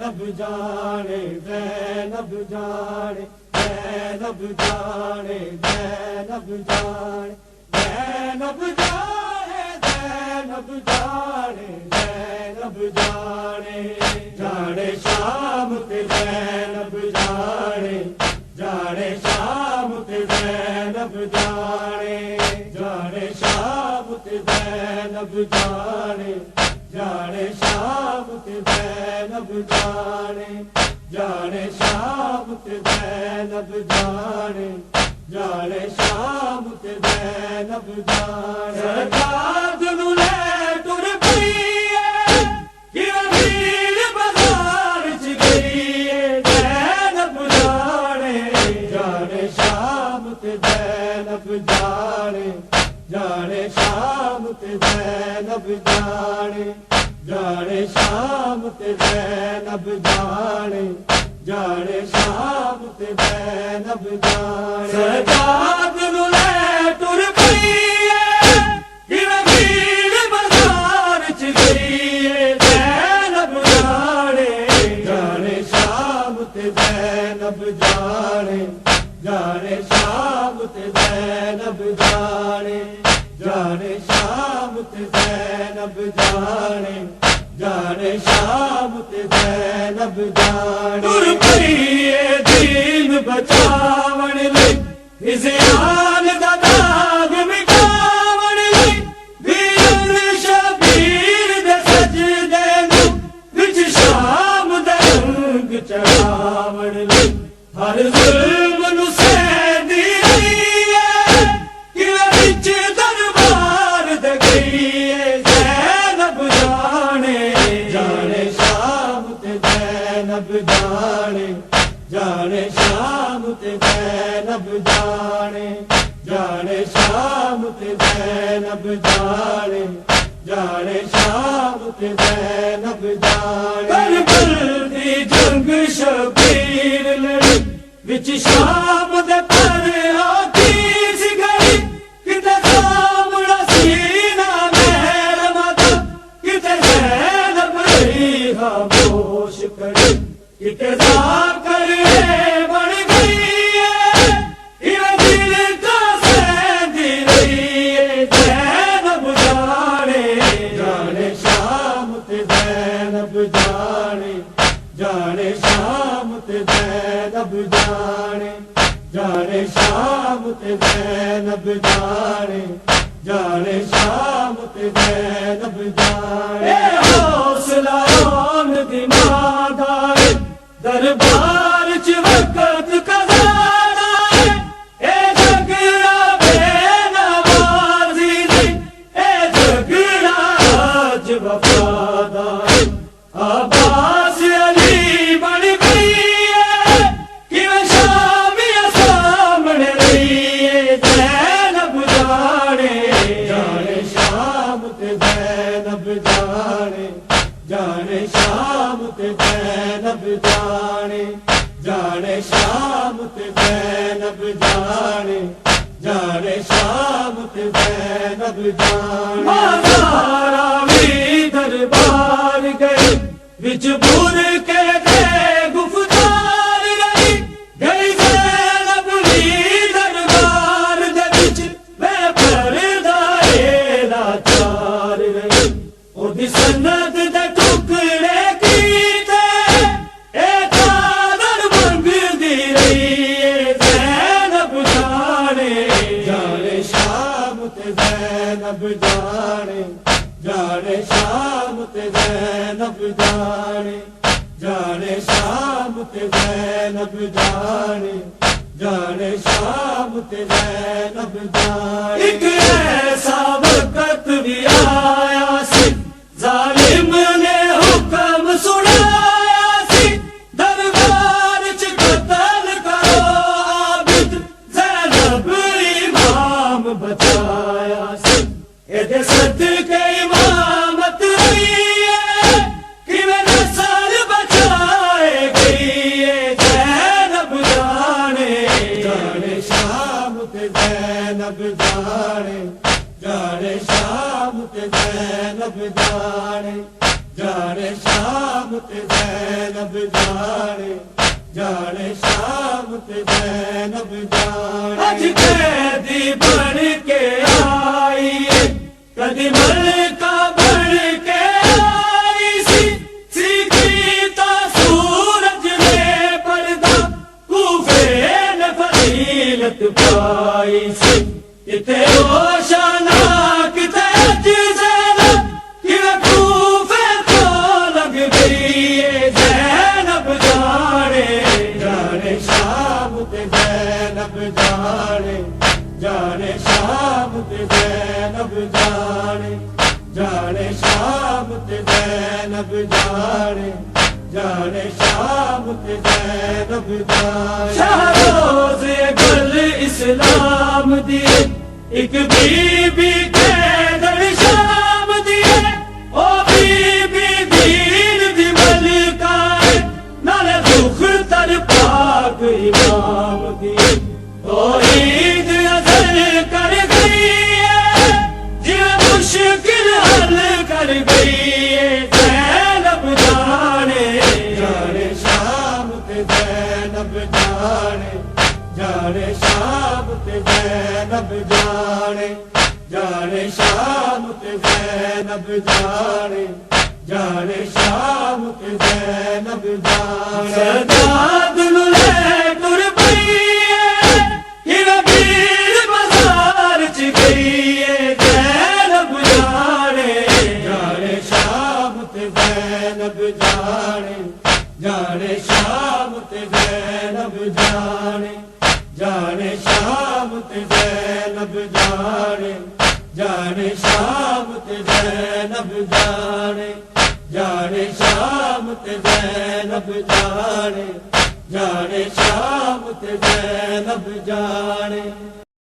زینب جانے زینب جانے زینب جانے زینب جانے زینب جانے زینب جانے زینب جانے جانے شام تے زینب جانے جانے شام تے زینب جانے جانے شام تے زینب جانے جانے شام تے زینب جانے جانے شام تے زینب جانے جانے شام تے زینب جانے سجاد نو لے ٹر پئی کہ امیر بازار چ گئی زینب جانے جانے شام تے زینب جانے جانے شام تے زینب جانے جانے شام تے زینب جانے جانے شام تے زینب جانے سجاد نو لے ٹر پئی کہ امیر بازار چ گئی زینب جانے جانے شام تے زینب جانے جانے شام تے زینب جانے جانے شام تے زینب جانے جانے شام تے زینب جانے ٹر پئی دین بچاون لئی ہزیان دا داغ مٹاون لئی ویر شبیر دے سجدے نو وچ شام دے رنگ چڑھاون لئی ہر ظلم نو سہندی رہی ہے کہ وچ دربار دے گئی زینب جانے جانے شام تے زینب جانے جانے شام تے زینب جانے جانے شام تے زینب جانے جانے شام تے زینب جانے کربل دی جنگ شبیر لڑی وچ شام دے پر آتی سی گئی کتے سامنا سینہ محرم دا کتے زینب رہی خاموش کڑی کتے ذاکر بن گئی یہ دل کا سہندی رہی زینب جانے جانے شام تے زینب جانے جانے شام تے زینب جانے جانے شام تے زینب جانے جانے شام تے زینب جانے حوصلہ آن دی مادار دربار چ وقت قضانا اے جھگڑا بے نوازی دی اے جھگڑا آج وفادار عباس علی بن گئی ہے کہ شامیہ سامنے رہی ہے زینب جانے جانے شام تے زینب جانے جانے شام تے زینب جانے جانے شام تے زینب جانے جانے شام تے زینب جانے مازارا بھی دربار گئی وچ بھور کے دے گفتار رہی گئی زینب بھی دربار دے وچ بے پردہ لاچار رہی او دی سند دے ٹکڑے کیتے اے چادر منگدی رہی زینب جانے جانے شام تے زینب جانے جانے شام تے زینب جانے جانے شام تے زینب جانے جانے شام تے زینب جانے ایک ایسا وقت بھی آیا سی ظالم نے حکم سنایا سی دربار چ قتل کرو عابد زینب امام بچایا سی اے دے صدقے امامت ہوئی ہے کہ میں نسل بچائے گئی ہے زینب جانے جانے شام تے زینب جانے زینب جانے جانے شام تے زینب جانے اج قیدی بن کے آئی کدی ملکہ بن کے آئی سیکھی تو سورج نے پردہ کوفے نے فضیلت پائی کتے روشنا کتے اج زینب کیویں کوفے تو لگ گئی زینب جانے جانے شام تے زینب جانے جانے شام تے زینب جانے جانے شام تے زینب جانے جانے شام تے زینب جانے شہروز گل اسلام دی ایک بی بی کے در شام دی او بی بی دین دی ملکہ نالے دختر پاک امام دی توحید ازل کر گئی ہے جیویں مشکل حل کر گئی ہے زینب جانے جانے شام تے زینب جانے جانے شام تے زینب جانے جانے شام تے زینب جانے جانے شام تے زینب جانے سجاد نو لے ٹر پئی کیویں بھیڑ بازار چ گئی زینب جانے جانے شام تے زینب جانے جانے شام تے زینب جانے جانے شام تے زینب جانے جانے شام تے زینب جانے جانے شام تے زینب جانے جانے شام تے زینب جانے